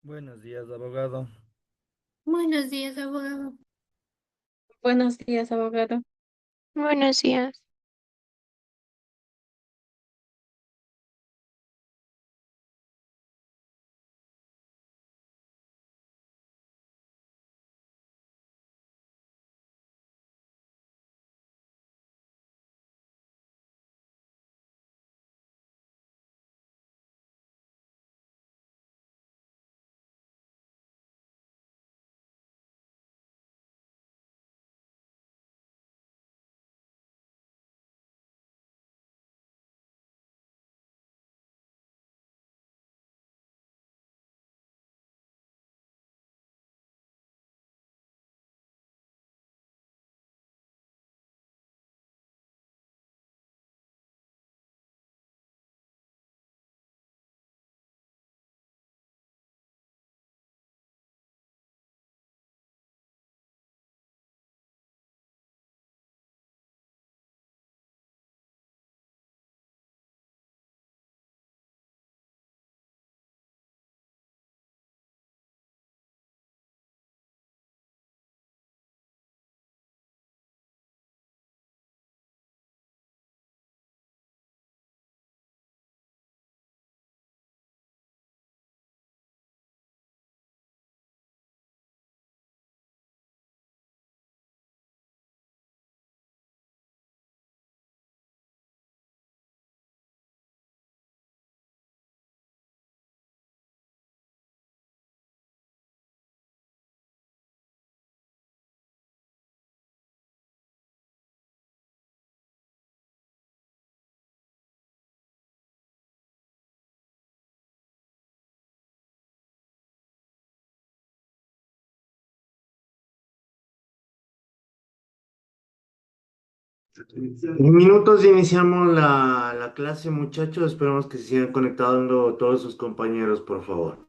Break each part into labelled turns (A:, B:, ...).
A: Buenos días, abogado.
B: Buenos días, abogado.
C: Buenos días, abogado.
D: Buenos días.
E: En minutos iniciamos la clase, muchachos. Esperemos que se sigan conectando todos sus compañeros, por favor.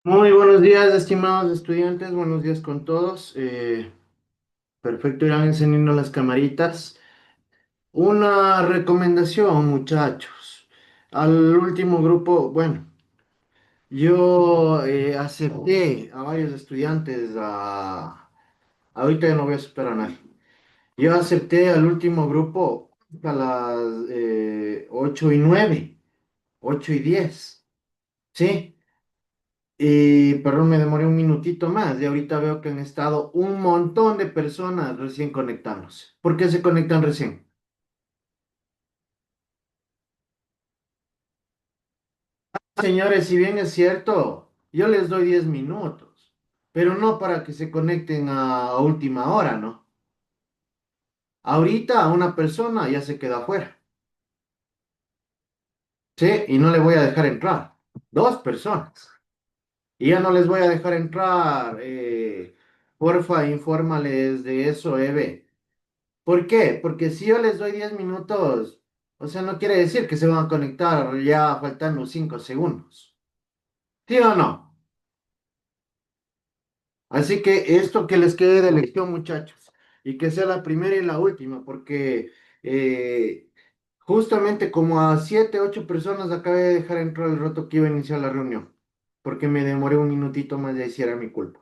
E: Muy buenos días, estimados estudiantes, buenos días con todos. Perfecto, irán encendiendo las camaritas. Una recomendación, muchachos. Al último grupo, bueno, yo acepté a varios estudiantes ahorita ya no voy a aceptar a nadie. Yo acepté al último grupo a las 8:09, 8:10, ¿sí? Y, perdón, me demoré un minutito más y ahorita veo que han estado un montón de personas recién conectándose. ¿Por qué se conectan recién? Señores, si bien es cierto, yo les doy 10 minutos, pero no para que se conecten a última hora, ¿no? Ahorita una persona ya se queda afuera, ¿sí? Y no le voy a dejar entrar. Dos personas. Y ya no les voy a dejar entrar. Porfa, infórmales de eso, Eve. ¿Por qué? Porque si yo les doy 10 minutos, o sea, no quiere decir que se van a conectar ya faltando 5 segundos. ¿Sí o no? Así que esto que les quede de lección, muchachos, y que sea la primera y la última, porque eh, justamente como a 7, 8 personas acabé de dejar entrar el rato que iba a iniciar la reunión, porque me demoré un minutito más de decir era mi culpa.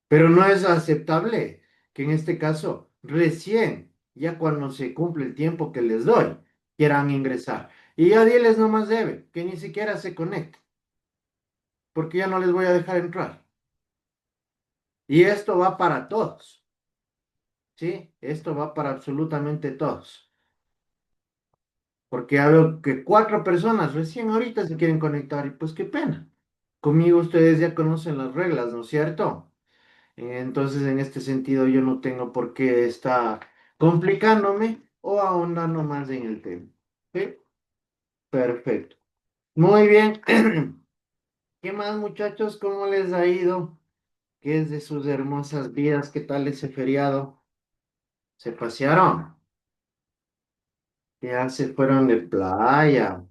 E: Pero no es aceptable que en este caso, recién, ya cuando se cumple el tiempo que les doy, quieran ingresar. Y ya diles nomás debe, que ni siquiera se conecten, porque ya no les voy a dejar entrar. Y esto va para todos, ¿sí? Esto va para absolutamente todos. Porque ya veo que 4 personas recién ahorita se quieren conectar y pues qué pena. Conmigo ustedes ya conocen las reglas, ¿no es cierto? Entonces, en este sentido, yo no tengo por qué estar complicándome o ahondando más en el tema. ¿Sí? Perfecto. Muy bien. ¿Qué más, muchachos? ¿Cómo les ha ido? ¿Qué es de sus hermosas vidas? ¿Qué tal ese feriado? ¿Se pasearon? Ya se fueron de playa,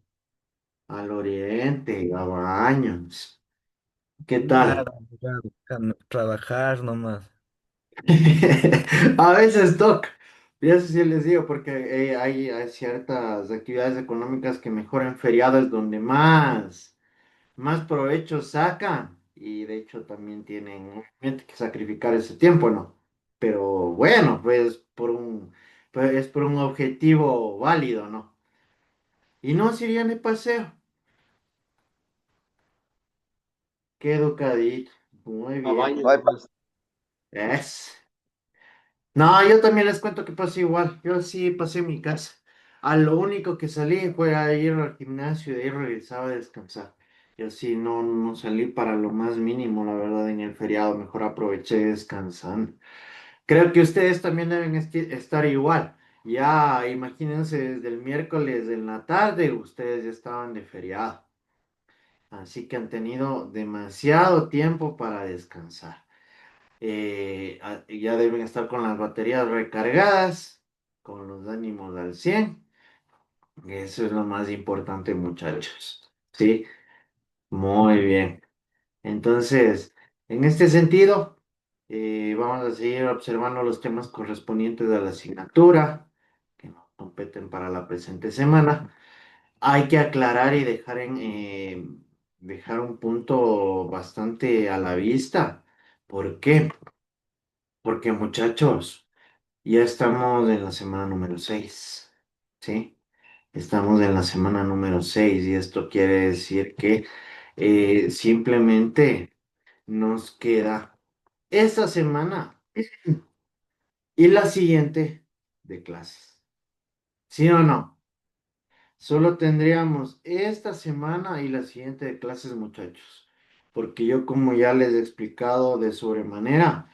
E: al oriente, a baños. ¿Qué
A: Nada,
E: tal?
A: ya, trabajar nomás.
E: A veces toca. Y eso sí les digo, porque hay ciertas actividades económicas que mejor en feriados donde más provecho sacan. Y de hecho también tienen obviamente que sacrificar ese tiempo, ¿no? Pero bueno, pues es por un objetivo válido, ¿no? Y no se irían de paseo. Qué educadito. Muy bien. Es. No, yo también les cuento que pasé igual. Yo sí pasé en mi casa. A lo único que salí fue a ir al gimnasio y de ahí regresaba a descansar. Yo sí no salí para lo más mínimo, la verdad, en el feriado. Mejor aproveché descansando. Creo que ustedes también deben estar igual. Ya, imagínense, desde el miércoles en la tarde, ustedes ya estaban de feriado. Así que han tenido demasiado tiempo para descansar. Ya deben estar con las baterías recargadas, con los ánimos al 100. Eso es lo más importante, muchachos. Sí, muy bien. Entonces, en este sentido, vamos a seguir observando los temas correspondientes a la asignatura que nos competen para la presente semana. Hay que aclarar y dejar un punto bastante a la vista. ¿Por qué? Porque, muchachos, ya estamos en la semana número 6, ¿sí? Estamos en la semana número 6 y esto quiere decir que simplemente nos queda esta semana y la siguiente de clases. ¿Sí o no? Solo tendríamos esta semana y la siguiente de clases, muchachos. Porque yo, como ya les he explicado de sobremanera,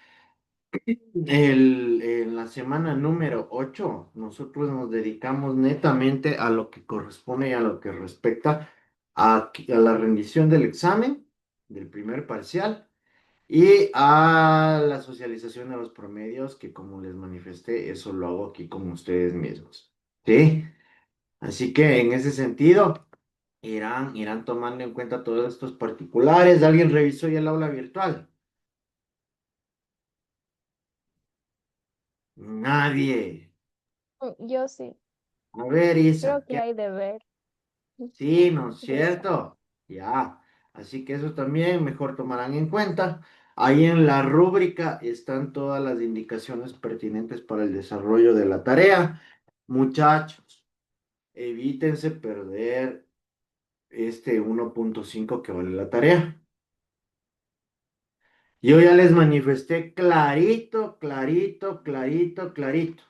E: en la semana número 8 nosotros nos dedicamos netamente a lo que corresponde y a lo que respecta a la rendición del examen, del primer parcial, y a la socialización de los promedios, que como les manifesté, eso lo hago aquí con ustedes mismos. ¿Sí? Así que en ese sentido. irán tomando en cuenta todos estos particulares. ¿Alguien revisó ya el aula virtual? Nadie.
D: Yo sí,
E: A ver, Isa,
D: creo que hay deber
E: sí, ¿no es
D: de eso.
E: cierto? Ya. Así que eso también mejor tomarán en cuenta. Ahí en la rúbrica están todas las indicaciones pertinentes para el desarrollo de la tarea. Muchachos, evítense perder este 1.5 que vale la tarea. Yo ya les manifesté clarito, clarito, clarito, clarito.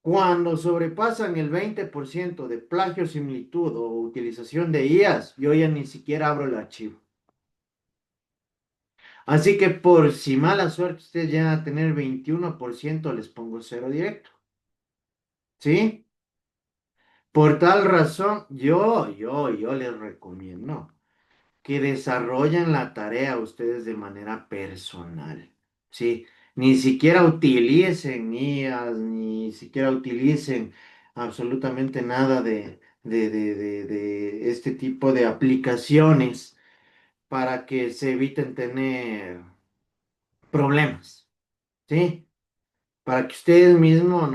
E: Cuando sobrepasan el 20% de plagio, similitud o utilización de IAs, yo ya ni siquiera abro el archivo. Así que por si mala suerte ustedes llegan a tener 21%, les pongo cero directo. ¿Sí? Por tal razón, yo les recomiendo que desarrollen la tarea ustedes de manera personal. Sí, ni siquiera utilicen IAs, ni siquiera utilicen absolutamente nada de este tipo de aplicaciones para que se eviten tener problemas. Sí, para que ustedes mismos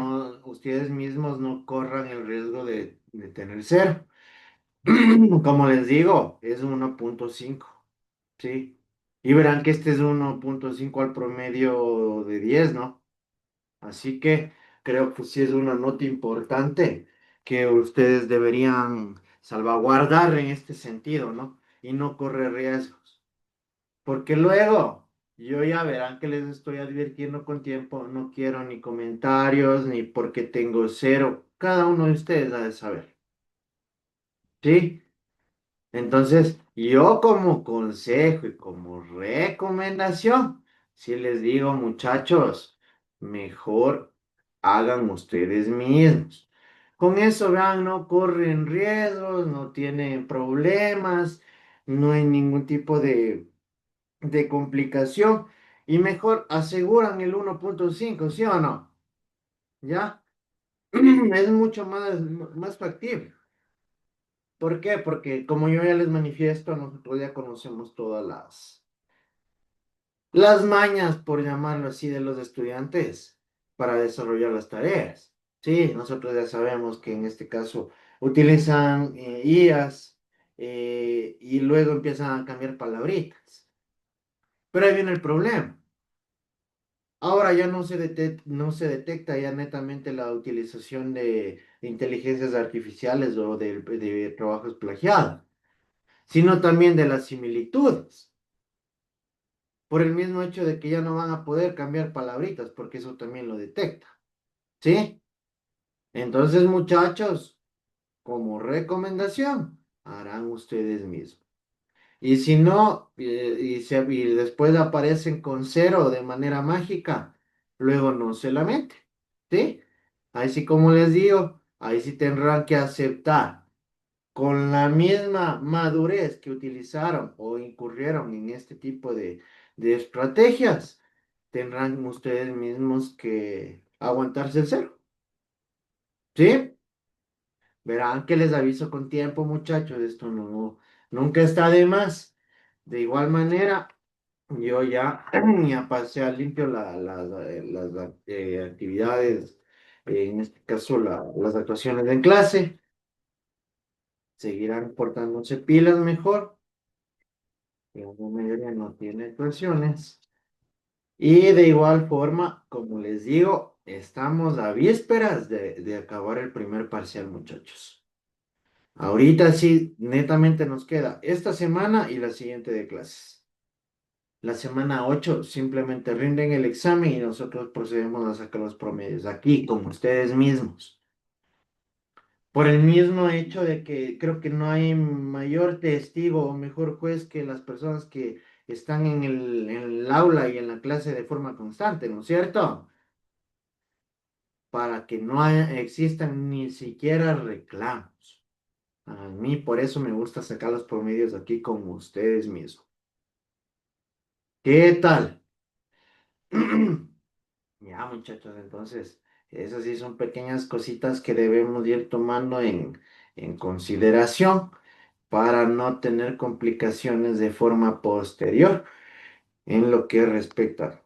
E: no corran el riesgo de tener cero. Como les digo, es 1.5. Sí. Y verán que este es 1.5 al promedio de 10, ¿no? Así que creo que sí es una nota importante que ustedes deberían salvaguardar en este sentido, ¿no? Y no correr riesgos. Porque luego, yo ya verán que les estoy advirtiendo con tiempo, no quiero ni comentarios, ni porque tengo cero. Cada uno de ustedes ha de saber. ¿Sí? Entonces, yo como consejo y como recomendación, si les digo, muchachos, mejor hagan ustedes mismos. Con eso, vean, no corren riesgos, no tienen problemas, no hay ningún tipo de complicación y mejor aseguran el 1.5, ¿sí o no? ¿Ya? Es mucho más factible. ¿Por qué? Porque como yo ya les manifiesto, nosotros ya conocemos todas las mañas, por llamarlo así, de los estudiantes para desarrollar las tareas. Sí, nosotros ya sabemos que en este caso utilizan IAs y luego empiezan a cambiar palabritas. Pero ahí viene el problema. Ahora ya no se detecta ya netamente la utilización de inteligencias artificiales o de trabajos plagiados, sino también de las similitudes, por el mismo hecho de que ya no van a poder cambiar palabritas, porque eso también lo detecta, ¿sí? Entonces, muchachos, como recomendación, harán ustedes mismos. Y si no, y después aparecen con cero de manera mágica, luego no se lamenten, ¿sí? Ahí sí, como les digo, ahí sí tendrán que aceptar con la misma madurez que utilizaron o incurrieron en este tipo de estrategias, tendrán ustedes mismos que aguantarse el cero, ¿sí? Verán que les aviso con tiempo, muchachos, esto nunca está de más. De igual manera, yo ya pasé a limpio las actividades, en este caso las actuaciones en clase, seguirán portándose pilas mejor. La gran mayoría no tiene actuaciones. Y de igual forma, como les digo, estamos a vísperas de acabar el primer parcial, muchachos. Ahorita sí, netamente nos queda esta semana y la siguiente de clases. La semana 8 simplemente rinden el examen y nosotros procedemos a sacar los promedios aquí con ustedes mismos. Por el mismo hecho de que creo que no hay mayor testigo o mejor juez que las personas que están en el aula y en la clase de forma constante, ¿no es cierto? Para que no existan ni siquiera reclamos. A mí por eso me gusta sacar los promedios aquí con ustedes mismos. ¿Qué tal? Ya, muchachos, entonces, esas sí son pequeñas cositas que debemos ir tomando en consideración para no tener complicaciones de forma posterior en lo que respecta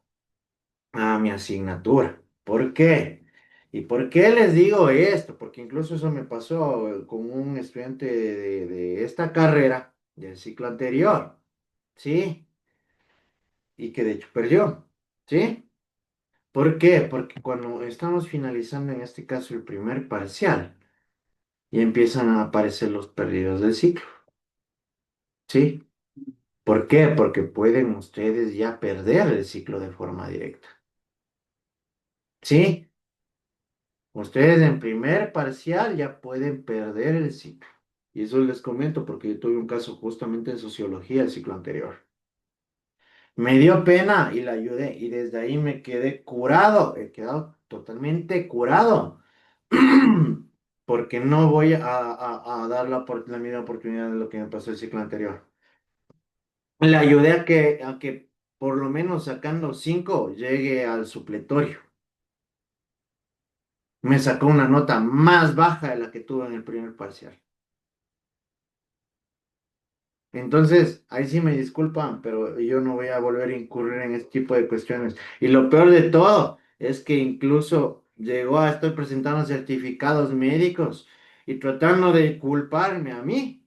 E: a mi asignatura. ¿Por qué? ¿Y por qué les digo esto? Porque incluso eso me pasó con un estudiante de esta carrera del ciclo anterior, ¿sí? Y que de hecho perdió, ¿sí? ¿Por qué? Porque cuando estamos finalizando en este caso el primer parcial, y empiezan a aparecer los perdidos del ciclo, ¿sí? ¿Por qué? Porque pueden ustedes ya perder el ciclo de forma directa, ¿sí? Ustedes en primer parcial ya pueden perder el ciclo. Y eso les comento porque yo tuve un caso justamente en sociología el ciclo anterior. Me dio pena y la ayudé y desde ahí me quedé curado, he quedado totalmente curado. Porque no voy a dar la misma oportunidad de lo que me pasó el ciclo anterior. Le ayudé a que por lo menos sacando 5 llegue al supletorio. Me sacó una nota más baja de la que tuve en el primer parcial. Entonces, ahí sí me disculpan, pero yo no voy a volver a incurrir en este tipo de cuestiones. Y lo peor de todo es que incluso llegó a estar presentando certificados médicos y tratando de culparme a mí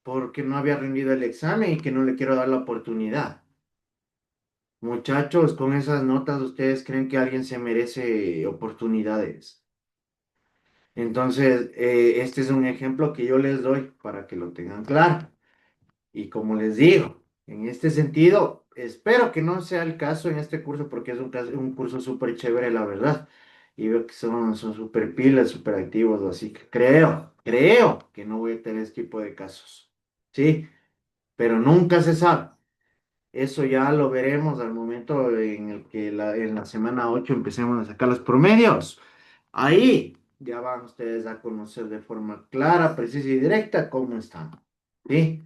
E: porque no había rendido el examen y que no le quiero dar la oportunidad. Muchachos, con esas notas, ¿ustedes creen que alguien se merece oportunidades? Entonces, este es un ejemplo que yo les doy para que lo tengan claro. Y como les digo, en este sentido, espero que no sea el caso en este curso porque es un curso súper chévere, la verdad. Y veo que son súper pilas, súper activos, así que creo que no voy a tener este tipo de casos. ¿Sí? Pero nunca se sabe. Eso ya lo veremos al momento en el que en la semana 8 empecemos a sacar los promedios. Ahí ya van ustedes a conocer de forma clara, precisa y directa cómo están. ¿Sí?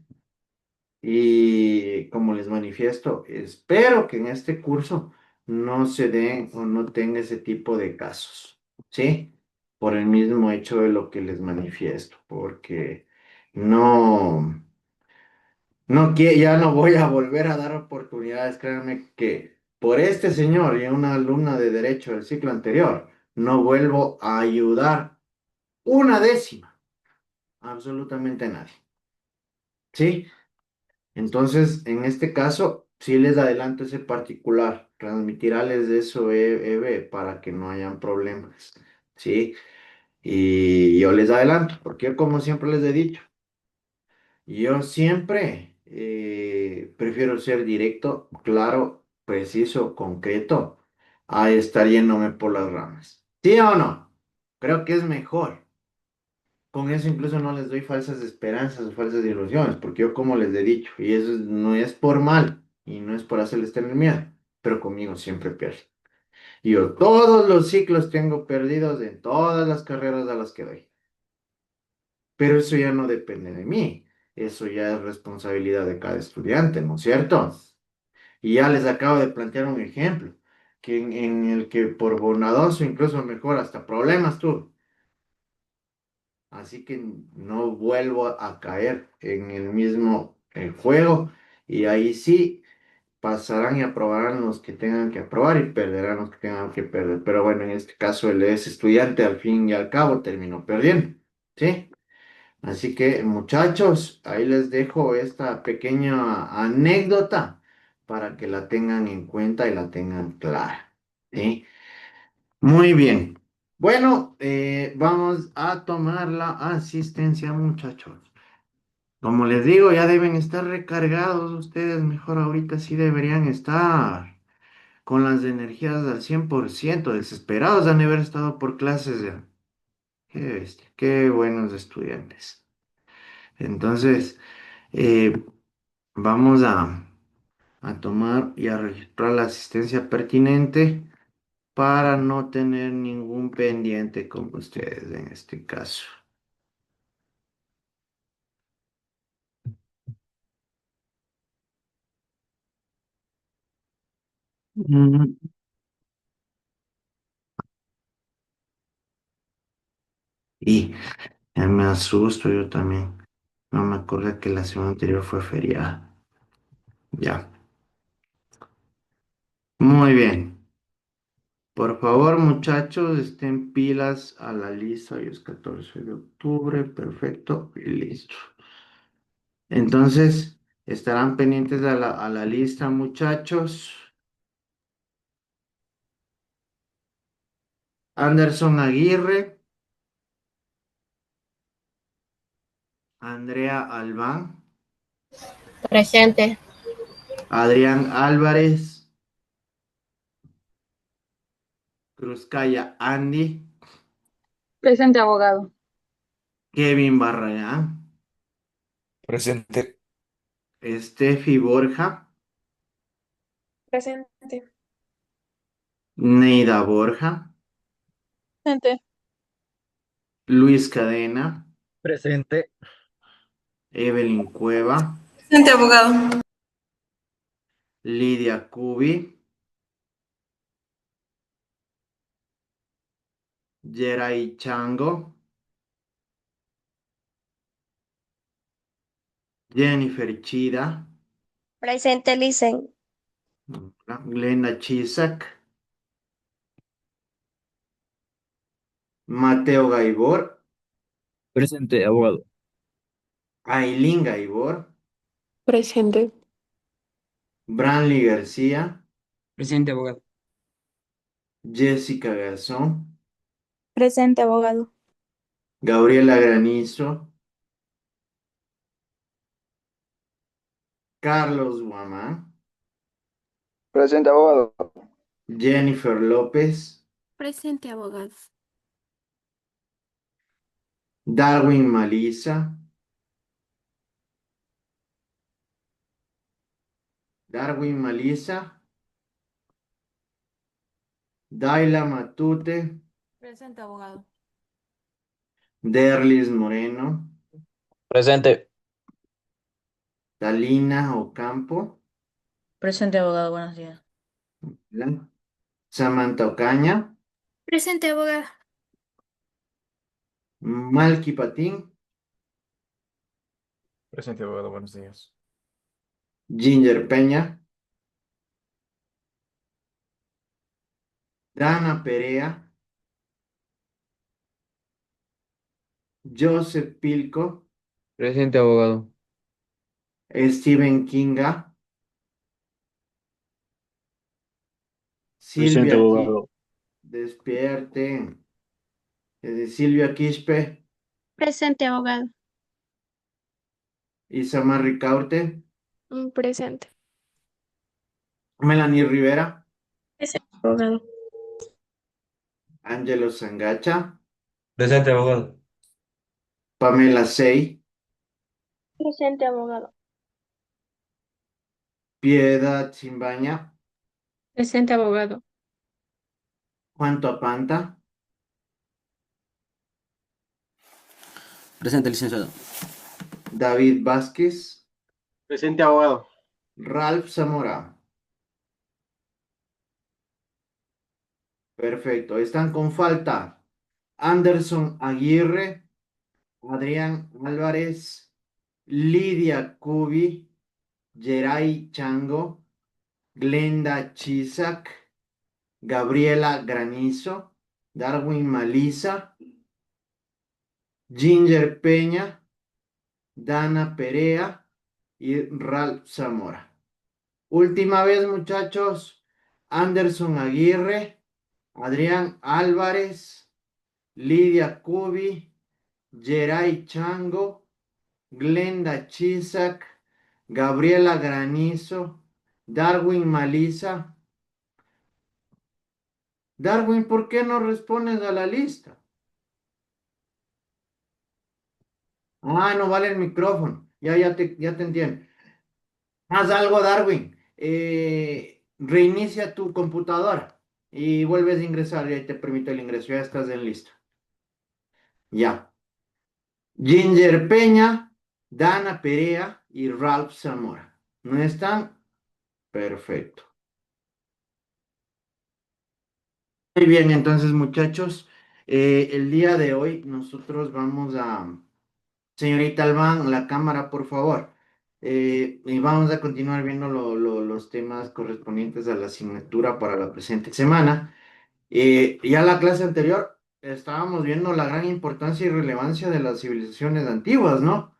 E: Y como les manifiesto, espero que en este curso no se den o no tenga ese tipo de casos, ¿sí? Por el mismo hecho de lo que les manifiesto, porque no, ya no voy a volver a dar oportunidades, créanme que por este señor y una alumna de derecho del ciclo anterior, no vuelvo a ayudar una décima, absolutamente a nadie, ¿sí? Entonces, en este caso, sí les adelanto ese particular, transmitirles eso, Eve, para que no hayan problemas, ¿sí? Y yo les adelanto, porque yo como siempre les he dicho, yo siempre prefiero ser directo, claro, preciso, concreto, a estar yéndome por las ramas. ¿Sí o no? Creo que es mejor. Con eso incluso no les doy falsas esperanzas o falsas ilusiones, porque yo como les he dicho, y eso no es por mal, y no es por hacerles tener miedo, pero conmigo siempre pierdo. Y yo todos los ciclos tengo perdidos en todas las carreras a las que doy. Pero eso ya no depende de mí, eso ya es responsabilidad de cada estudiante, ¿no es cierto? Y ya les acabo de plantear un ejemplo, en el que por bondadoso incluso mejor hasta problemas tuve. Así que no vuelvo a caer en el mismo juego y ahí sí pasarán y aprobarán los que tengan que aprobar y perderán los que tengan que perder. Pero bueno, en este caso el ex estudiante al fin y al cabo terminó perdiendo, ¿sí? Así que muchachos, ahí les dejo esta pequeña anécdota para que la tengan en cuenta y la tengan clara, ¿sí? Muy bien. Bueno, vamos a tomar la asistencia, muchachos. Como les digo, ya deben estar recargados ustedes. Mejor ahorita sí deberían estar con las energías al 100%, desesperados de no haber estado por clases ya. Qué bestia, qué buenos estudiantes. Entonces, eh, vamos a tomar y a registrar la asistencia pertinente para no tener ningún pendiente con ustedes en este caso. Mm, Y déjenme Me asusto yo también. No me acuerdo que la semana anterior fue feriada. Ya. Muy bien. Por favor, muchachos, estén pilas a la lista. Hoy es 14 de octubre. Perfecto. Y listo. Entonces, estarán pendientes a la lista, muchachos. Anderson Aguirre, Andrea Albán,
B: Presente.
E: Adrián Álvarez, Cruzcaya Andy,
C: Presente, abogado.
E: Kevin Barragán,
A: Presente.
E: Steffi Borja,
D: Presente.
E: Neida Borja,
C: Presente.
E: Luis Cadena,
A: Presente.
E: Evelyn Cueva,
C: Presente, abogado.
E: Lidia Cubi, Jeray Chango, Jennifer Chida,
D: Presente, Licen.
E: Glenda Chisak, Mateo Gaibor,
A: Presente, abogado.
E: Aileen Gaibor,
C: Presente.
E: Branly García,
A: Presente, abogado.
E: Jessica Garzón,
D: Presente, abogado.
E: Gabriela Granizo, Carlos Guamán,
F: Presente, abogado.
E: Jennifer López,
B: Presente, abogado.
E: Darwin Malisa, Darwin Malisa, Daila Matute,
B: Presente, abogado.
E: Derlis Moreno,
F: Presente.
E: Talina Ocampo,
C: Presente, abogado. Buenos días.
E: ¿verdad? Samantha Ocaña,
B: Presente, abogado.
E: Malky Patín,
F: Presente, abogado. Buenos días.
E: Ginger Peña, Dana Perea, Joseph Pilco,
F: Presente, abogado.
E: Steven Kinga,
F: Presente,
E: Silvia
F: abogado.
E: Despierte, Silvia Quispe,
D: Presente, abogado.
E: Isamar Ricaurte,
D: Presente.
E: Melanie Rivera,
D: Presente, abogado.
E: Angelo Sangacha,
F: Presente, abogado.
E: Pamela Sei,
D: Presente, abogado.
E: Piedad Simbaña,
C: Presente, abogado.
E: Juan Apanta,
G: Presente, licenciado.
E: David Vázquez,
F: Presente, abogado.
E: Ralph Zamora. Perfecto, están con falta Anderson Aguirre, Adrián Álvarez, Lidia Cubi, Jeray Chango, Glenda Chisak, Gabriela Granizo, Darwin Malisa, Ginger Peña, Dana Perea y Ralph Zamora. Última vez, muchachos, Anderson Aguirre, Adrián Álvarez, Lidia Cubi, Jeray Chango, Glenda Chisak, Gabriela Granizo, Darwin Malisa. Darwin, ¿por qué no respondes a la lista? Ah, no vale el micrófono. Ya te entiendo. Haz algo, Darwin. Reinicia tu computadora y vuelves a ingresar y ahí te permito el ingreso. Ya estás en lista. Ya. Ginger Peña, Dana Perea y Ralph Zamora. ¿No están? Perfecto. Muy bien, entonces muchachos, el día de hoy nosotros vamos a Señorita Albán, la cámara, por favor. Y vamos a continuar viendo los temas correspondientes a la asignatura para la presente semana. Ya la clase anterior estábamos viendo la gran importancia y relevancia de las civilizaciones antiguas, ¿no?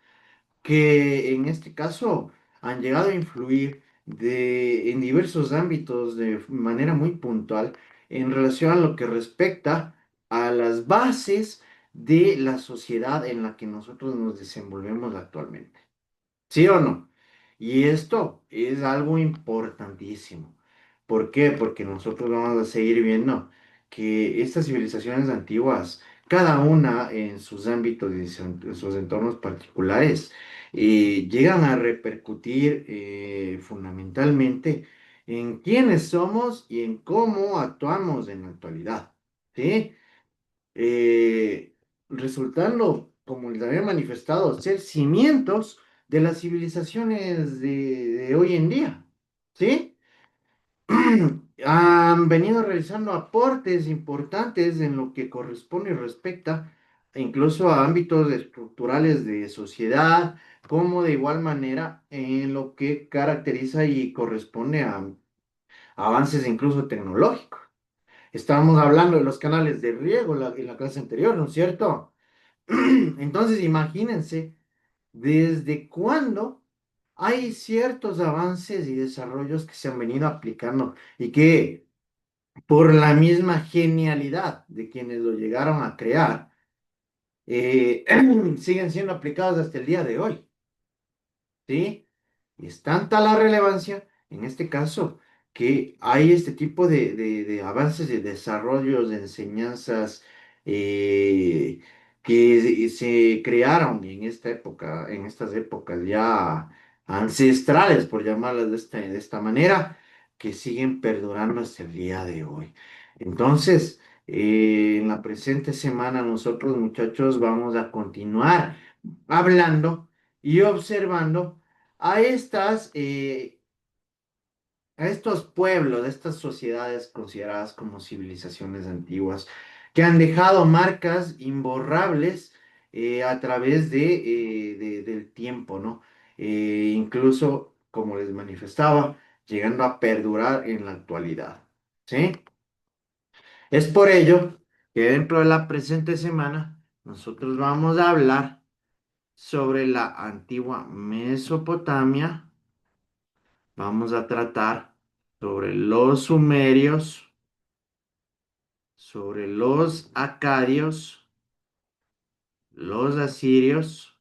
E: Que en este caso han llegado a influir en diversos ámbitos de manera muy puntual en relación a lo que respecta a las bases de la sociedad en la que nosotros nos desenvolvemos actualmente. ¿Sí o no? Y esto es algo importantísimo. ¿Por qué? Porque nosotros vamos a seguir viendo que estas civilizaciones antiguas, cada una en sus ámbitos y en sus entornos particulares, llegan a repercutir fundamentalmente en quiénes somos y en cómo actuamos en la actualidad. ¿Sí? eh, Resultando, como les había manifestado, ser cimientos de las civilizaciones de hoy en día, ¿sí? Han venido realizando aportes importantes en lo que corresponde y respecta incluso a ámbitos estructurales de sociedad, como de igual manera en lo que caracteriza y corresponde a avances incluso tecnológicos. Estábamos hablando de los canales de riego en la clase anterior, ¿no es cierto? Entonces, imagínense desde cuándo hay ciertos avances y desarrollos que se han venido aplicando y que por la misma genialidad de quienes lo llegaron a crear, siguen siendo aplicados hasta el día de hoy. ¿Sí? Y es tanta la relevancia, en este caso, que hay este tipo de avances, de desarrollos, de enseñanzas eh, que se crearon en esta época, en estas épocas ya ancestrales, por llamarlas de esta manera, que siguen perdurando hasta el día de hoy. Entonces, en la presente semana nosotros, muchachos, vamos a continuar hablando y observando a a estos pueblos, a estas sociedades consideradas como civilizaciones antiguas, que han dejado marcas imborrables a través del tiempo, ¿no? Incluso, como les manifestaba, llegando a perdurar en la actualidad, ¿sí? Es por ello que dentro de la presente semana nosotros vamos a hablar sobre la antigua Mesopotamia. Vamos a tratar sobre los sumerios, sobre los acadios, los asirios,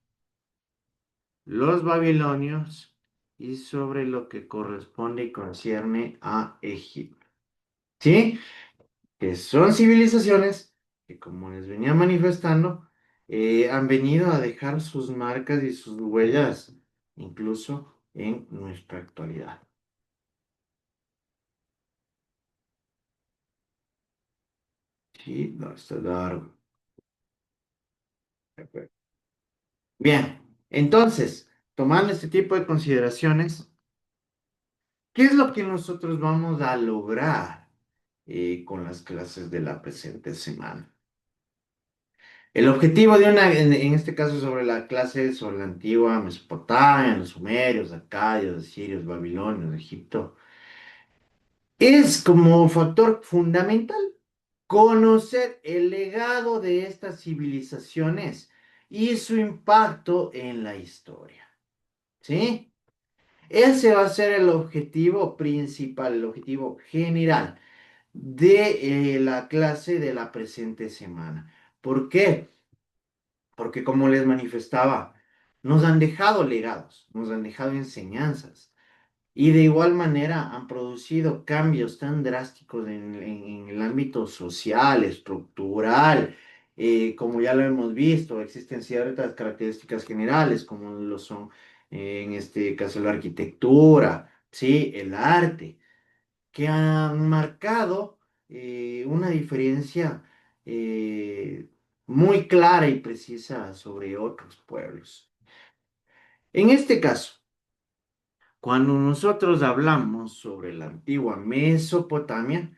E: los babilonios y sobre lo que corresponde y concierne a Egipto. ¿Sí? Que son civilizaciones que, como les venía manifestando, han venido a dejar sus marcas y sus huellas, incluso en nuestra actualidad. Sí, no, está largo. Bien, entonces, tomando este tipo de consideraciones, ¿qué es lo que nosotros vamos a lograr con las clases de la presente semana? El objetivo de en este caso sobre la clase sobre la antigua Mesopotamia, los sumerios, acadios, asirios, babilonios, Egipto, es como factor fundamental conocer el legado de estas civilizaciones y su impacto en la historia. ¿Sí? Ese va a ser el objetivo principal, el objetivo general de la clase de la presente semana. ¿Por qué? Porque como les manifestaba, nos han dejado legados, nos han dejado enseñanzas y de igual manera han producido cambios tan drásticos en el ámbito social, estructural, como ya lo hemos visto, existen ciertas características generales como lo son en este caso la arquitectura, ¿sí? El arte que han marcado una diferencia muy clara y precisa sobre otros pueblos. En este caso, cuando nosotros hablamos sobre la antigua Mesopotamia,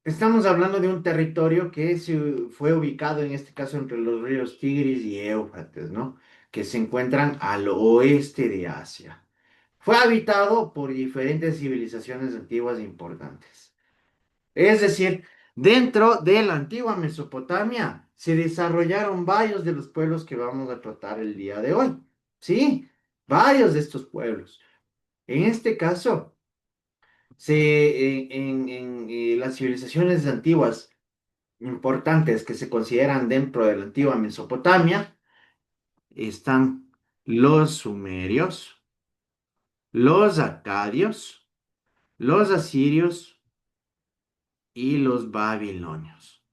E: estamos hablando de un territorio que fue ubicado en este caso entre los ríos Tigris y Éufrates, ¿no? que se encuentran al oeste de Asia. Fue habitado por diferentes civilizaciones antiguas importantes. Es decir, dentro de la antigua Mesopotamia se desarrollaron varios de los pueblos que vamos a tratar el día de hoy. Sí, varios de estos pueblos. En este caso, las civilizaciones antiguas importantes que se consideran dentro de la antigua Mesopotamia están los sumerios, los acadios, los asirios y los babilonios.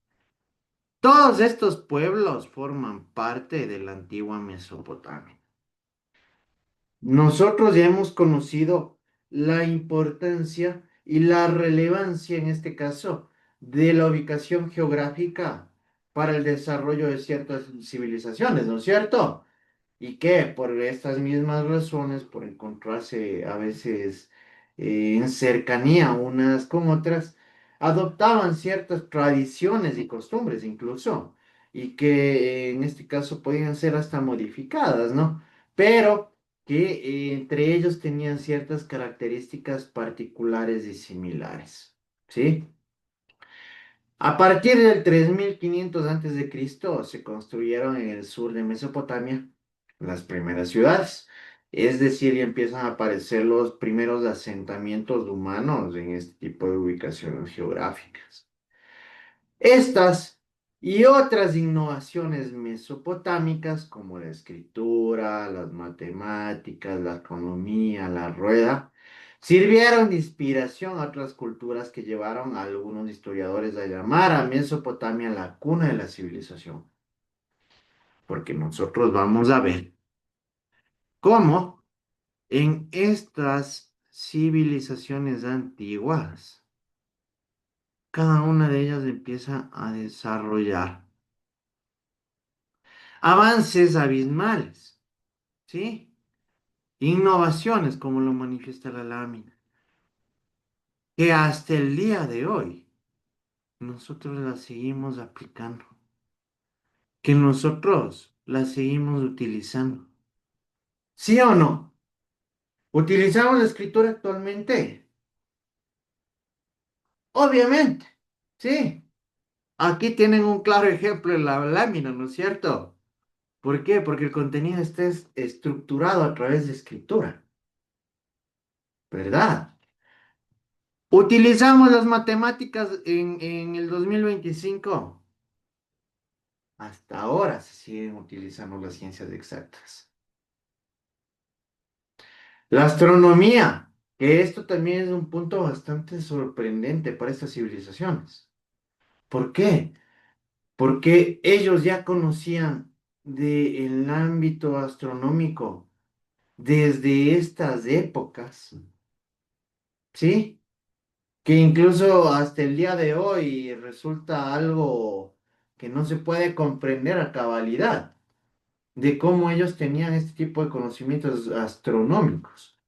E: Todos estos pueblos forman parte de la antigua Mesopotamia. Nosotros ya hemos conocido la importancia y la relevancia, en este caso, de la ubicación geográfica para el desarrollo de ciertas civilizaciones, ¿no es cierto? Y que por estas mismas razones, por encontrarse a veces en cercanía unas con otras, adoptaban ciertas tradiciones y costumbres incluso, y que en este caso podían ser hasta modificadas, ¿no? Pero que entre ellos tenían ciertas características particulares y similares, ¿sí? A partir del 3500 a.C. se construyeron en el sur de Mesopotamia las primeras ciudades, es decir, ya empiezan a aparecer los primeros asentamientos humanos en este tipo de ubicaciones geográficas. Estas y otras innovaciones mesopotámicas como la escritura, las matemáticas, la astronomía, la rueda, sirvieron de inspiración a otras culturas que llevaron a algunos historiadores a llamar a Mesopotamia la cuna de la civilización. Porque nosotros vamos a ver cómo en estas civilizaciones antiguas, cada una de ellas empieza a desarrollar avances abismales, ¿sí? Innovaciones, como lo manifiesta la lámina, que hasta el día de hoy nosotros las seguimos aplicando, que nosotros las seguimos utilizando. ¿Sí o no? ¿Utilizamos la escritura actualmente? Obviamente, sí. Aquí tienen un claro ejemplo en la lámina, ¿no es cierto? ¿Por qué? Porque el contenido está estructurado a través de escritura, ¿verdad? ¿Utilizamos las matemáticas en el 2025? Hasta ahora se siguen utilizando las ciencias exactas. La astronomía, que esto también es un punto bastante sorprendente para estas civilizaciones. ¿Por qué? Porque ellos ya conocían del ámbito astronómico desde estas épocas, ¿sí? Que incluso hasta el día de hoy resulta algo que no se puede comprender a cabalidad de cómo ellos tenían este tipo de conocimientos astronómicos,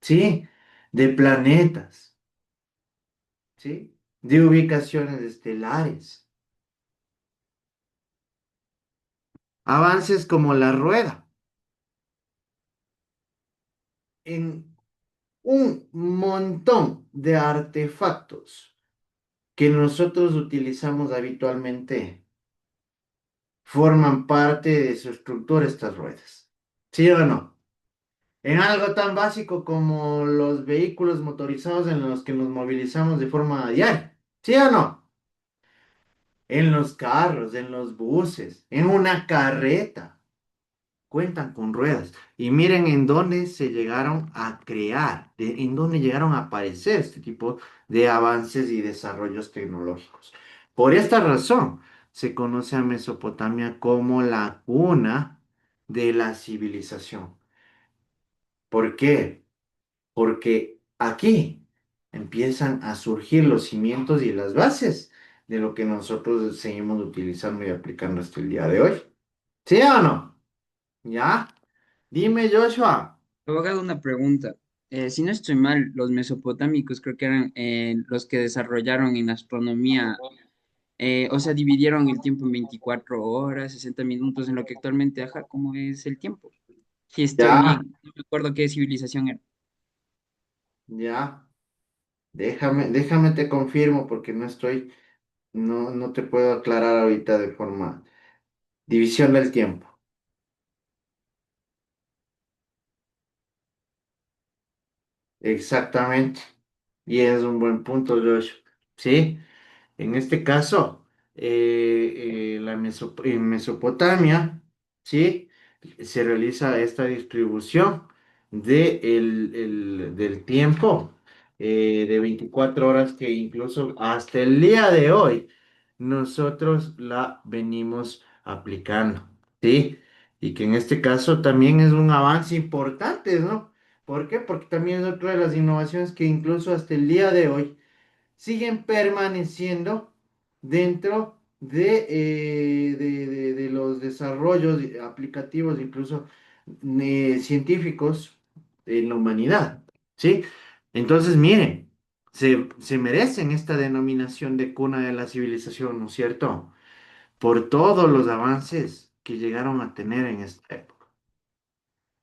E: ¿sí? De planetas, ¿sí? De ubicaciones estelares. Avances como la rueda en un montón de artefactos que nosotros utilizamos habitualmente forman parte de su estructura estas ruedas. ¿Sí o no? En algo tan básico como los vehículos motorizados en los que nos movilizamos de forma diaria. ¿Sí o no? En los carros, en los buses, en una carreta. Cuentan con ruedas. Y miren en dónde se llegaron a crear, en dónde llegaron a aparecer este tipo de avances y desarrollos tecnológicos. Por esta razón, se conoce a Mesopotamia como la cuna de la civilización. ¿Por qué? Porque aquí empiezan a surgir los cimientos y las bases de lo que nosotros seguimos utilizando y aplicando hasta el día de hoy. ¿Sí o no? ¿Ya? Dime, Joshua.
A: Abogado, una pregunta. Si no estoy mal, los mesopotámicos creo que eran los que desarrollaron en astronomía O sea, dividieron el tiempo en 24 horas, 60 minutos, en lo que actualmente, ajá, ¿cómo es el tiempo? Si estoy
E: Ya,
A: bien, no me acuerdo qué civilización era.
E: ya. Déjame te confirmo porque no te puedo aclarar ahorita de forma. División del tiempo. Exactamente. Y es un buen punto, Josh. ¿Sí? En este caso, en Mesopotamia, ¿sí? Se realiza esta distribución del tiempo de 24 horas que incluso hasta el día de hoy nosotros la venimos aplicando, ¿sí? Y que en este caso también es un avance importante, ¿no? ¿Por qué? Porque también es otra de las innovaciones que incluso hasta el día de hoy siguen permaneciendo dentro de los desarrollos aplicativos, incluso científicos en la humanidad, ¿sí? Entonces, miren, se merecen esta denominación de cuna de la civilización, ¿no es cierto? Por todos los avances que llegaron a tener en esta época.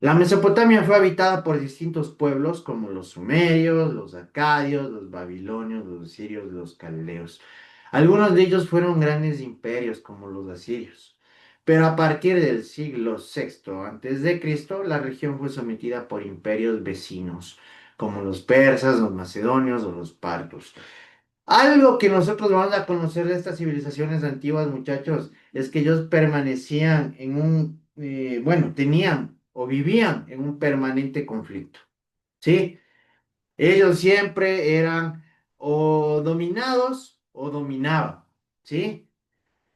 E: La Mesopotamia fue habitada por distintos pueblos como los sumerios, los acadios, los babilonios, los sirios, los caldeos. Algunos de ellos fueron grandes imperios como los asirios. Pero a partir del siglo VI antes de Cristo, la región fue sometida por imperios vecinos como los persas, los macedonios o los partos. Algo que nosotros vamos a conocer de estas civilizaciones antiguas, muchachos, es que ellos permanecían bueno, tenían o vivían en un permanente conflicto, ¿sí? Ellos siempre eran o dominados o dominaban, ¿sí?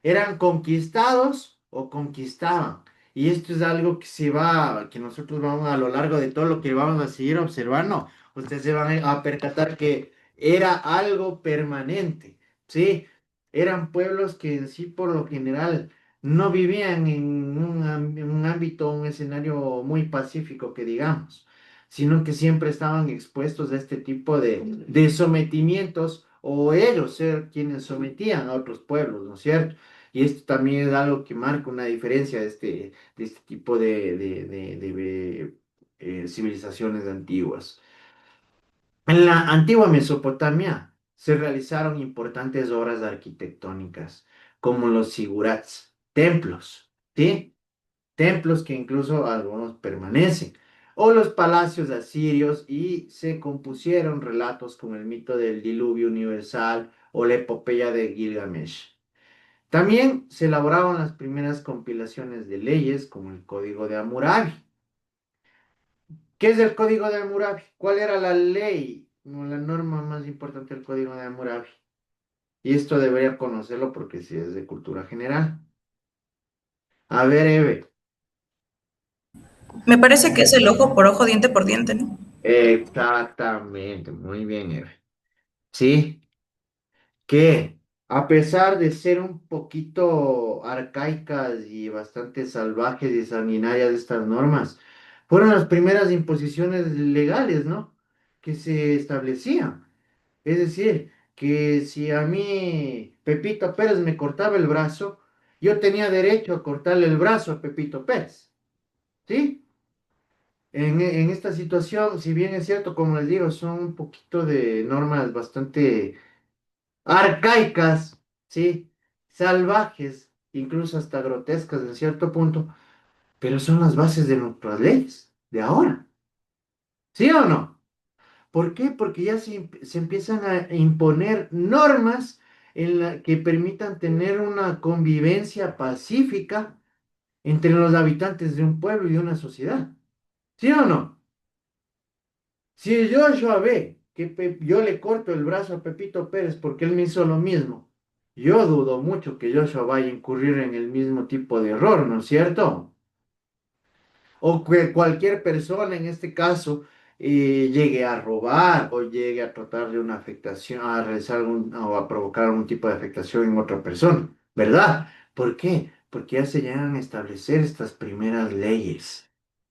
E: Eran conquistados o conquistaban. Y esto es algo que nosotros vamos a lo largo de todo lo que vamos a seguir observando, ustedes se van a percatar que era algo permanente, ¿sí? Eran pueblos que en sí por lo general no vivían en un ámbito, un escenario muy pacífico, que digamos, sino que siempre estaban expuestos a este tipo de sometimientos o ellos ser quienes sometían a otros pueblos, ¿no es cierto? Y esto también es algo que marca una diferencia de este tipo de civilizaciones antiguas. En la antigua Mesopotamia se realizaron importantes obras arquitectónicas, como los zigurats, templos, ¿sí? Templos que incluso algunos permanecen, o los palacios asirios, y se compusieron relatos como el mito del diluvio universal o la epopeya de Gilgamesh. También se elaboraron las primeras compilaciones de leyes, como el Código de Hammurabi. ¿Qué es el Código de Hammurabi? ¿Cuál era la ley o la norma más importante del Código de Hammurabi? Y esto debería conocerlo porque sí es de cultura general. A ver, Eve.
G: Me parece que es el ojo por ojo, diente por diente, ¿no?
E: Exactamente, muy bien, Eve. Sí, que a pesar de ser un poquito arcaicas y bastante salvajes y sanguinarias estas normas, fueron las primeras imposiciones legales, ¿no? Que se establecían. Es decir, que si a mí Pepito Pérez me cortaba el brazo, yo tenía derecho a cortarle el brazo a Pepito Pérez, ¿sí? En esta situación, si bien es cierto, como les digo, son un poquito de normas bastante arcaicas, ¿sí? Salvajes, incluso hasta grotescas en cierto punto, pero son las bases de nuestras leyes de ahora, ¿sí o no? ¿Por qué? Porque ya se empiezan a imponer normas que permitan tener una convivencia pacífica entre los habitantes de un pueblo y de una sociedad, ¿sí o no? Si Joshua ve que yo le corto el brazo a Pepito Pérez porque él me hizo lo mismo, yo dudo mucho que Joshua vaya a incurrir en el mismo tipo de error, ¿no es cierto? O que cualquier persona en este caso llegue a robar o llegue a tratar de una afectación, a realizar o a provocar algún tipo de afectación en otra persona, ¿verdad? ¿Por qué? Porque ya se llegan a establecer estas primeras leyes.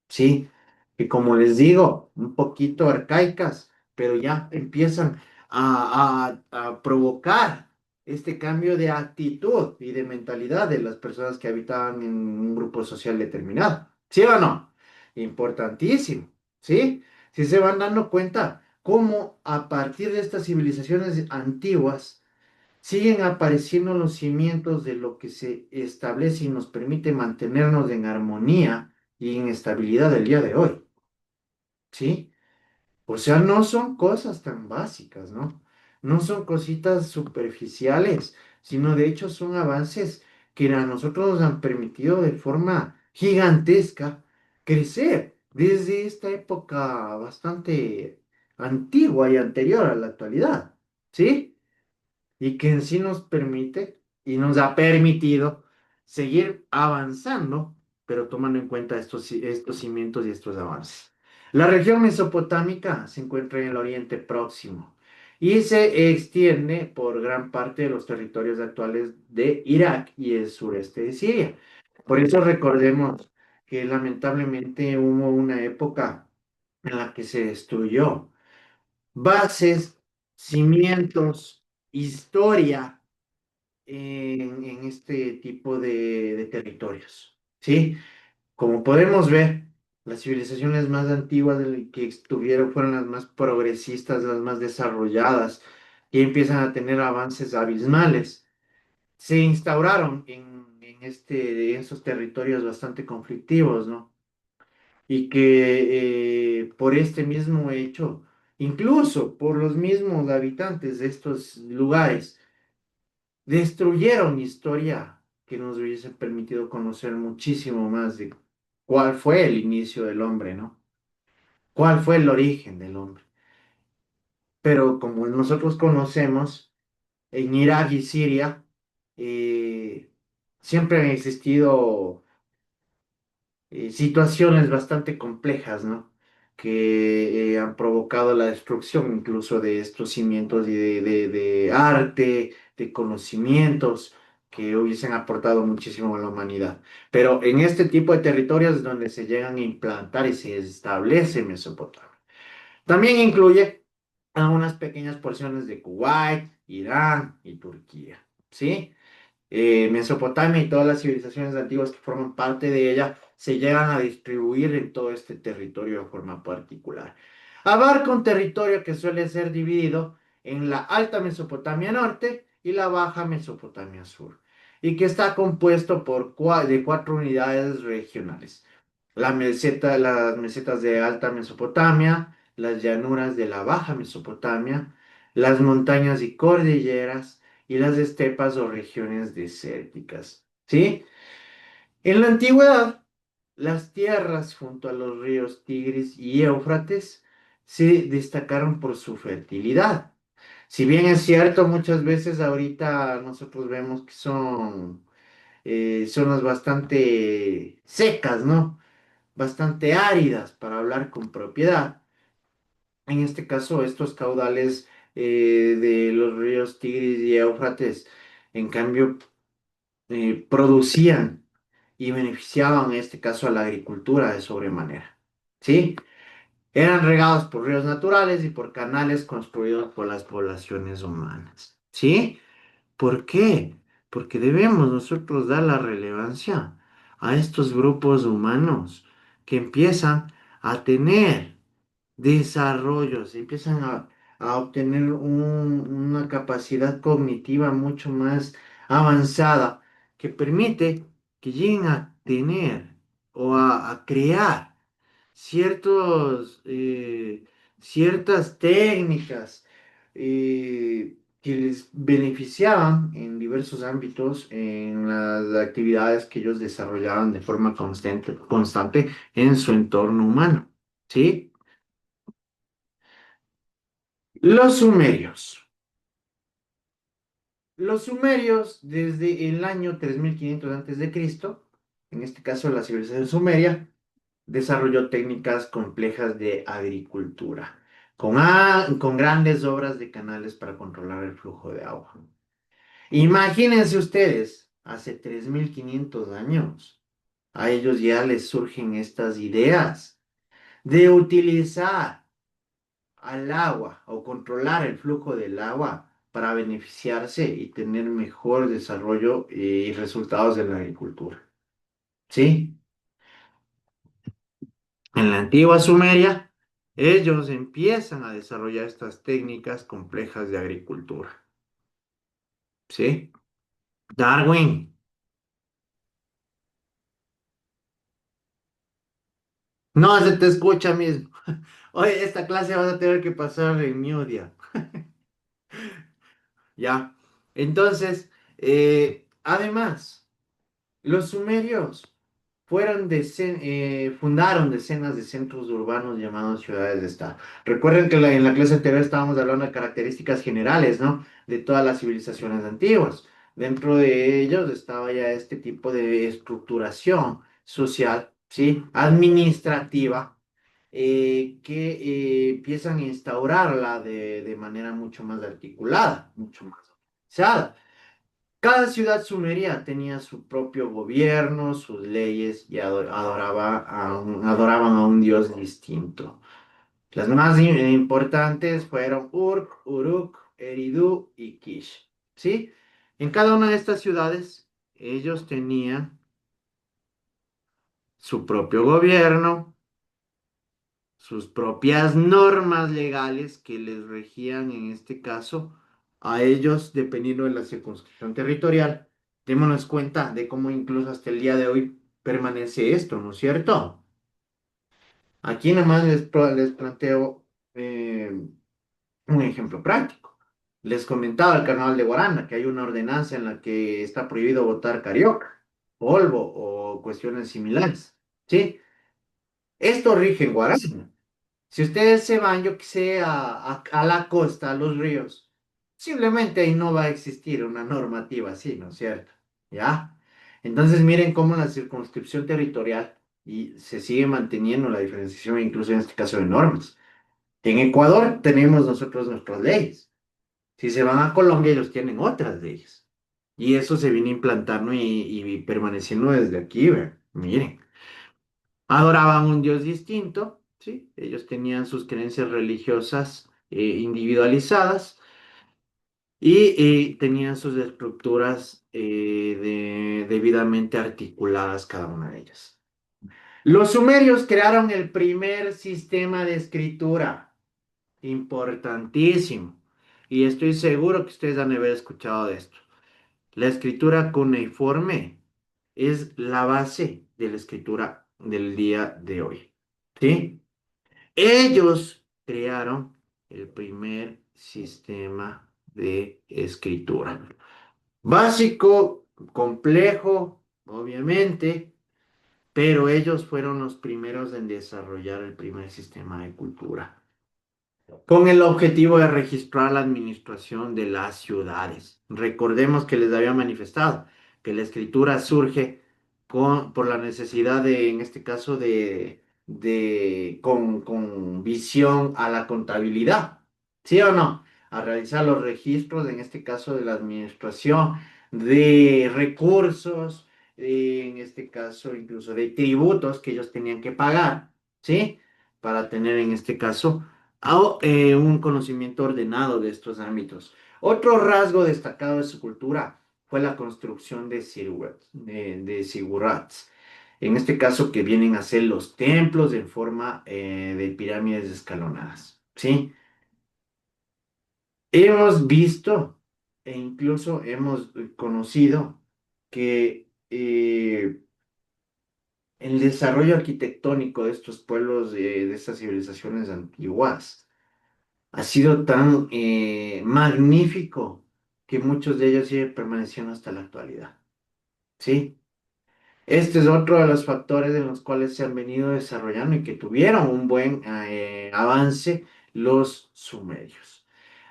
E: ¿Sí? Que como les digo, un poquito arcaicas, pero ya empiezan a provocar este cambio de actitud y de mentalidad de las personas que habitaban en un grupo social determinado. ¿Sí o no? Importantísimo, ¿sí? Si se van dando cuenta cómo a partir de estas civilizaciones antiguas siguen apareciendo los cimientos de lo que se establece y nos permite mantenernos en armonía y en estabilidad el día de hoy, ¿sí? O sea, no son cosas tan básicas, ¿no? No son cositas superficiales, sino de hecho son avances que a nosotros nos han permitido de forma gigantesca crecer desde esta época bastante antigua y anterior a la actualidad, ¿sí? Y que en sí nos permite y nos ha permitido seguir avanzando, pero tomando en cuenta estos cimientos y estos avances. La región mesopotámica se encuentra en el Oriente Próximo y se extiende por gran parte de los territorios actuales de Irak y el sureste de Siria. Por eso recordemos que lamentablemente hubo una época en la que se destruyó bases, cimientos, historia en este tipo de territorios, ¿sí? Como podemos ver, las civilizaciones más antiguas que estuvieron fueron las más progresistas, las más desarrolladas, y empiezan a tener avances abismales. Se instauraron en esos territorios bastante conflictivos, ¿no? Y que por este mismo hecho, incluso por los mismos habitantes de estos lugares, destruyeron historia que nos hubiese permitido conocer muchísimo más de cuál fue el inicio del hombre, ¿no? ¿Cuál fue el origen del hombre? Pero como nosotros conocemos, en Irak y Siria eh, siempre han existido situaciones bastante complejas, ¿no? Que han provocado la destrucción incluso de estos cimientos y de arte, de conocimientos que hubiesen aportado muchísimo a la humanidad. Pero en este tipo de territorios es donde se llegan a implantar y se establece Mesopotamia. También incluye algunas pequeñas porciones de Kuwait, Irán y Turquía, ¿sí? Mesopotamia y todas las civilizaciones antiguas que forman parte de ella se llegan a distribuir en todo este territorio de forma particular. Abarca un territorio que suele ser dividido en la Alta Mesopotamia Norte y la Baja Mesopotamia Sur, y que está compuesto de 4 unidades regionales. Las mesetas de Alta Mesopotamia, las llanuras de la Baja Mesopotamia, las montañas y cordilleras, y las estepas o regiones desérticas, ¿sí? En la antigüedad, las tierras junto a los ríos Tigris y Éufrates se destacaron por su fertilidad. Si bien es cierto, muchas veces ahorita nosotros vemos que son zonas bastante secas, ¿no? Bastante áridas para hablar con propiedad. En este caso, estos caudales de los ríos Tigris y Éufrates, en cambio, producían y beneficiaban en este caso a la agricultura de sobremanera. ¿Sí? Eran regados por ríos naturales y por canales construidos por las poblaciones humanas. ¿Sí? ¿Por qué? Porque debemos nosotros dar la relevancia a estos grupos humanos que empiezan a tener desarrollos, empiezan a obtener una capacidad cognitiva mucho más avanzada que permite que lleguen a tener o a crear ciertas técnicas que les beneficiaban en diversos ámbitos en las actividades que ellos desarrollaban de forma constante en su entorno humano. ¿Sí? Los sumerios. Los sumerios, desde el año 3500 a.C., en este caso la civilización sumeria, desarrolló técnicas complejas de agricultura, con grandes obras de canales para controlar el flujo de agua. Imagínense ustedes, hace 3500 años, a ellos ya les surgen estas ideas de utilizar al agua o controlar el flujo del agua para beneficiarse y tener mejor desarrollo y resultados de la agricultura. ¿Sí? En la antigua Sumeria, ellos empiezan a desarrollar estas técnicas complejas de agricultura. ¿Sí? Darwin. No se te escucha mismo. Oye, esta clase vas a tener que pasar en mute ya. Ya. Entonces, además, los sumerios fundaron decenas de centros urbanos llamados ciudades de estado. Recuerden que en la clase anterior estábamos hablando de características generales, ¿no? De todas las civilizaciones antiguas. Dentro de ellos estaba ya este tipo de estructuración social, ¿sí? Administrativa, que empiezan a instaurarla de manera mucho más articulada, mucho más organizada. Cada ciudad sumeria tenía su propio gobierno, sus leyes y adoraban a un dios distinto. Las más importantes fueron Urk, Uruk, Eridu y Kish. ¿Sí? En cada una de estas ciudades, ellos tenían su propio gobierno, sus propias normas legales que les regían en este caso a ellos dependiendo de la circunscripción territorial. Démonos cuenta de cómo incluso hasta el día de hoy permanece esto, ¿no es cierto? Aquí nomás les planteo un ejemplo práctico. Les comentaba el carnaval de Guaranda que hay una ordenanza en la que está prohibido botar carioca, polvo o cuestiones similares, ¿sí? Esto rige en Guaranda. Si ustedes se van, yo que sé, a la costa, a los ríos, simplemente ahí no va a existir una normativa así, ¿no es cierto? ¿Ya? Entonces miren cómo la circunscripción territorial y se sigue manteniendo la diferenciación, incluso en este caso de normas. En Ecuador tenemos nosotros nuestras leyes. Si se van a Colombia, ellos tienen otras leyes. Y eso se viene implantando y permaneciendo desde aquí, ¿ve? Miren. Adoraban un Dios distinto, ¿sí? Ellos tenían sus creencias religiosas individualizadas y tenían sus estructuras debidamente articuladas cada una de ellas. Los sumerios crearon el primer sistema de escritura, importantísimo, y estoy seguro que ustedes han de haber escuchado de esto. La escritura cuneiforme es la base de la escritura del día de hoy. ¿Sí? Ellos crearon el primer sistema de escritura. Básico, complejo, obviamente, pero ellos fueron los primeros en desarrollar el primer sistema de cultura con el objetivo de registrar la administración de las ciudades. Recordemos que les había manifestado que la escritura surge por la necesidad de, en este caso, con visión a la contabilidad, ¿sí o no? A realizar los registros, en este caso, de la administración de recursos, en este caso, incluso de tributos que ellos tenían que pagar, ¿sí? Para tener, en este caso, un conocimiento ordenado de estos ámbitos. Otro rasgo destacado de su cultura fue la construcción de zigurats. En este caso, que vienen a ser los templos en forma de pirámides escalonadas. ¿Sí? Hemos visto e incluso hemos conocido que el desarrollo arquitectónico de estos pueblos, de estas civilizaciones antiguas, ha sido tan magnífico que muchos de ellos siguen permaneciendo hasta la actualidad. ¿Sí? Este es otro de los factores en los cuales se han venido desarrollando y que tuvieron un buen avance los sumerios.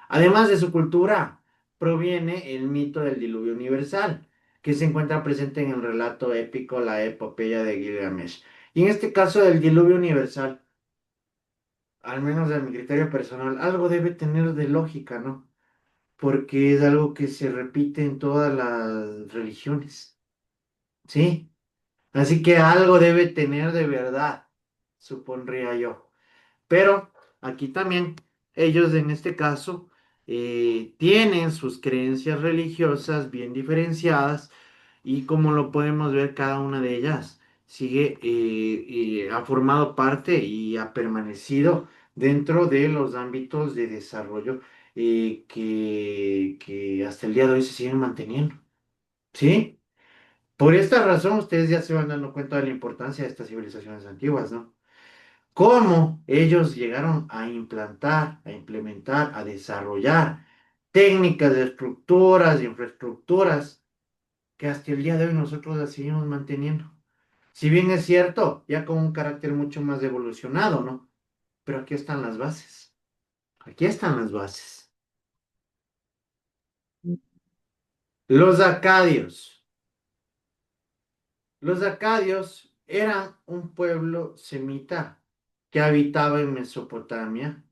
E: Además de su cultura, proviene el mito del diluvio universal, que se encuentra presente en el relato épico, la epopeya de Gilgamesh. Y en este caso del diluvio universal, al menos de mi criterio personal, algo debe tener de lógica, ¿no? Porque es algo que se repite en todas las religiones, ¿sí? Así que algo debe tener de verdad, supondría yo. Pero aquí también, ellos en este caso tienen sus creencias religiosas bien diferenciadas y como lo podemos ver, cada una de ellas ha formado parte y ha permanecido dentro de los ámbitos de desarrollo que hasta el día de hoy se siguen manteniendo. ¿Sí? Por esta razón, ustedes ya se van dando cuenta de la importancia de estas civilizaciones antiguas, ¿no? Cómo ellos llegaron a implantar, a implementar, a desarrollar técnicas de estructuras, infraestructuras, que hasta el día de hoy nosotros las seguimos manteniendo. Si bien es cierto, ya con un carácter mucho más evolucionado, ¿no? Pero aquí están las bases. Aquí están las bases. Los acadios. Los acadios eran un pueblo semita que habitaba en Mesopotamia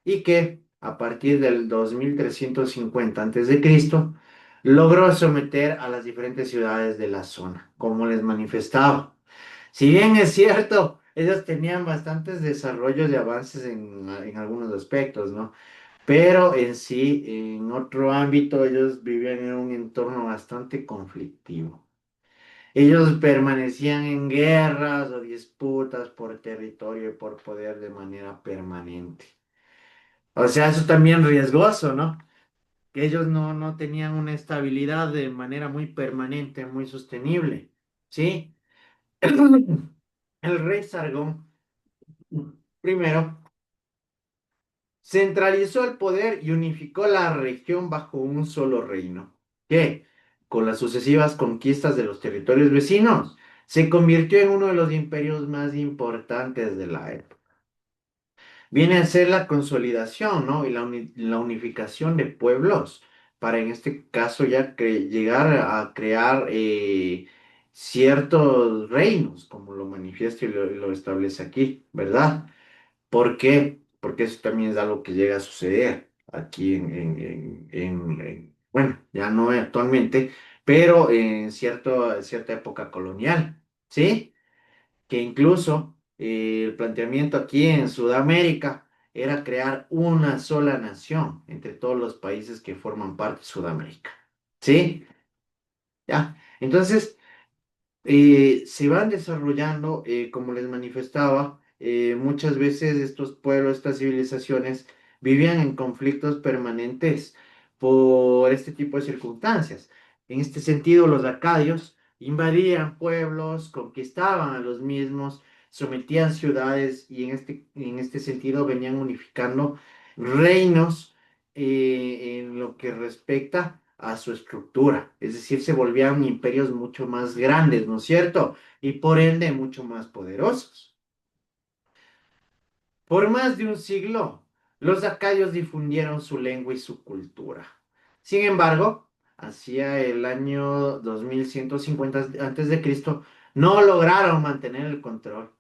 E: y que a partir del 2350 a.C. logró someter a las diferentes ciudades de la zona, como les manifestaba. Si bien es cierto, ellos tenían bastantes desarrollos y avances en algunos aspectos, ¿no? Pero en sí, en otro ámbito, ellos vivían en un entorno bastante conflictivo. Ellos permanecían en guerras o disputas por territorio y por poder de manera permanente. O sea, eso también riesgoso, ¿no? Que ellos no tenían una estabilidad de manera muy permanente, muy sostenible, ¿sí? El rey Sargón, primero, centralizó el poder y unificó la región bajo un solo reino, que, con las sucesivas conquistas de los territorios vecinos, se convirtió en uno de los imperios más importantes de la época. Viene a ser la consolidación, ¿no? Y la unificación de pueblos para en este caso ya llegar a crear ciertos reinos, como lo manifiesta y lo establece aquí, ¿verdad? ¿Por qué? Porque eso también es algo que llega a suceder aquí bueno, ya no actualmente, pero en cierta época colonial, ¿sí? Que incluso el planteamiento aquí en Sudamérica era crear una sola nación entre todos los países que forman parte de Sudamérica, ¿sí? Ya, entonces se van desarrollando, como les manifestaba, muchas veces estos pueblos, estas civilizaciones vivían en conflictos permanentes por este tipo de circunstancias. En este sentido, los acadios invadían pueblos, conquistaban a los mismos, sometían ciudades y en este sentido venían unificando reinos en lo que respecta a su estructura, es decir, se volvían imperios mucho más grandes, ¿no es cierto? Y por ende mucho más poderosos. Por más de un siglo, los acadios difundieron su lengua y su cultura. Sin embargo, hacia el año 2150 a.C., no lograron mantener el control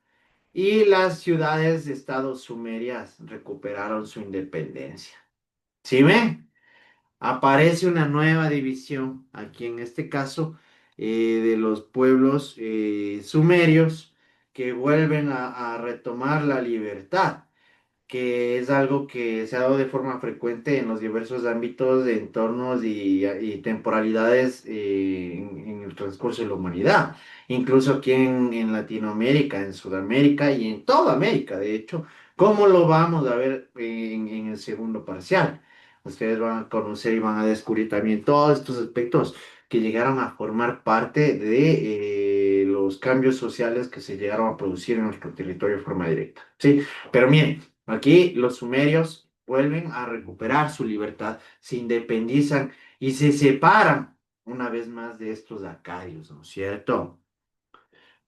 E: y las ciudades de estados sumerias recuperaron su independencia. ¿Sí ven? Aparece una nueva división, aquí en este caso, de los pueblos sumerios que vuelven a retomar la libertad, que es algo que se ha dado de forma frecuente en los diversos ámbitos de entornos y temporalidades en el transcurso de la humanidad, incluso aquí en Latinoamérica, en Sudamérica y en toda América, de hecho, como lo vamos a ver en el segundo parcial. Ustedes van a conocer y van a descubrir también todos estos aspectos que llegaron a formar parte de los cambios sociales que se llegaron a producir en nuestro territorio de forma directa. ¿Sí? Pero miren, aquí los sumerios vuelven a recuperar su libertad, se independizan y se separan una vez más de estos acadios, ¿no es cierto?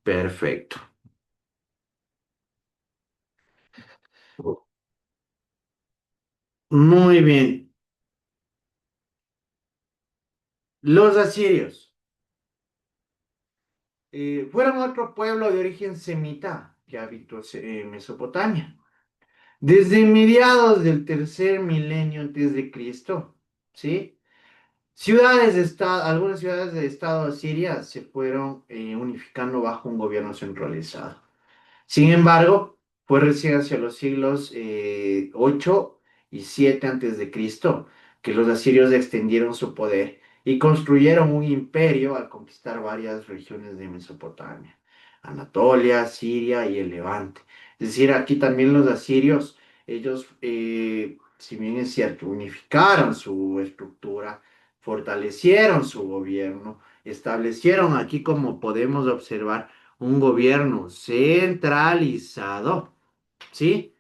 E: Perfecto. Muy bien. Los asirios fueron otro pueblo de origen semita que habitó en Mesopotamia. Desde mediados del tercer milenio antes de Cristo, ¿sí? Algunas ciudades de estado asiria se fueron unificando bajo un gobierno centralizado. Sin embargo, fue recién hacia los siglos 8 y 7 antes de Cristo que los asirios extendieron su poder y construyeron un imperio al conquistar varias regiones de Mesopotamia, Anatolia, Siria y el Levante. Es decir, aquí también los asirios, ellos, si bien es cierto, unificaron su estructura, fortalecieron su gobierno, establecieron aquí, como podemos observar, un gobierno centralizado, ¿sí?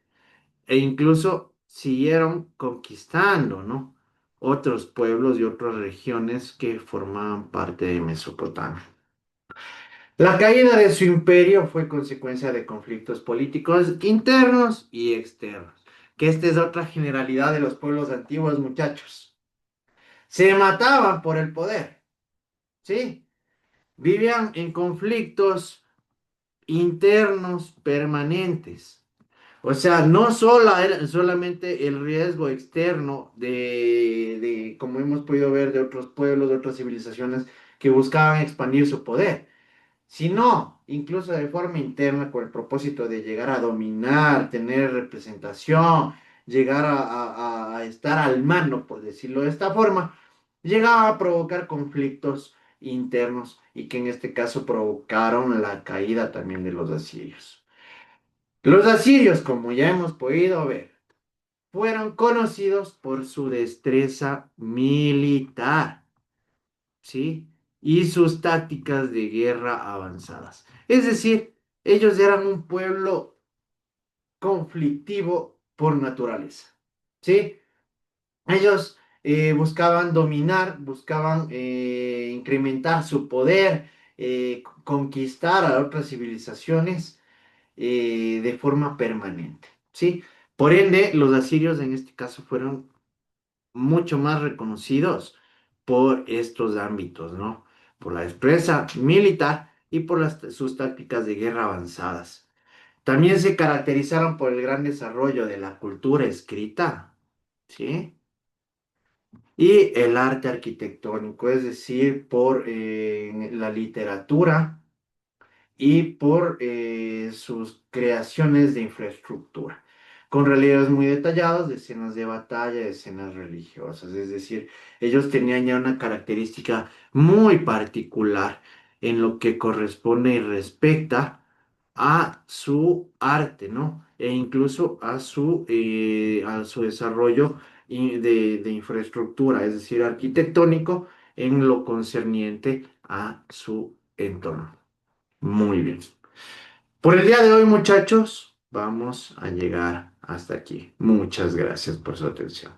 E: E incluso siguieron conquistando, ¿no? Otros pueblos y otras regiones que formaban parte de Mesopotamia. La caída de su imperio fue consecuencia de conflictos políticos internos y externos, que esta es otra generalidad de los pueblos antiguos, muchachos. Se mataban por el poder, ¿sí? Vivían en conflictos internos permanentes. O sea, no solo era solamente el riesgo externo como hemos podido ver, de otros pueblos, de otras civilizaciones que buscaban expandir su poder, sino incluso de forma interna con el propósito de llegar a dominar, tener representación, llegar a estar al mando, por decirlo de esta forma, llegaba a provocar conflictos internos y que en este caso provocaron la caída también de los asirios. Los asirios, como ya hemos podido ver, fueron conocidos por su destreza militar, ¿sí? Y sus tácticas de guerra avanzadas. Es decir, ellos eran un pueblo conflictivo por naturaleza, ¿sí? Ellos buscaban dominar, buscaban incrementar su poder, conquistar a otras civilizaciones de forma permanente, ¿sí? Por ende, los asirios en este caso fueron mucho más reconocidos por estos ámbitos, ¿no? Por la destreza militar y por sus tácticas de guerra avanzadas. También se caracterizaron por el gran desarrollo de la cultura escrita, ¿sí? Y el arte arquitectónico, es decir, por la literatura y por sus creaciones de infraestructura, con relieves muy detallados de escenas de batalla, de escenas religiosas. Es decir, ellos tenían ya una característica muy particular en lo que corresponde y respecta a su arte, ¿no? E incluso a su desarrollo de infraestructura, es decir, arquitectónico, en lo concerniente a su entorno. Muy bien. Por el día de hoy, muchachos, vamos a llegar hasta aquí. Muchas gracias por su atención.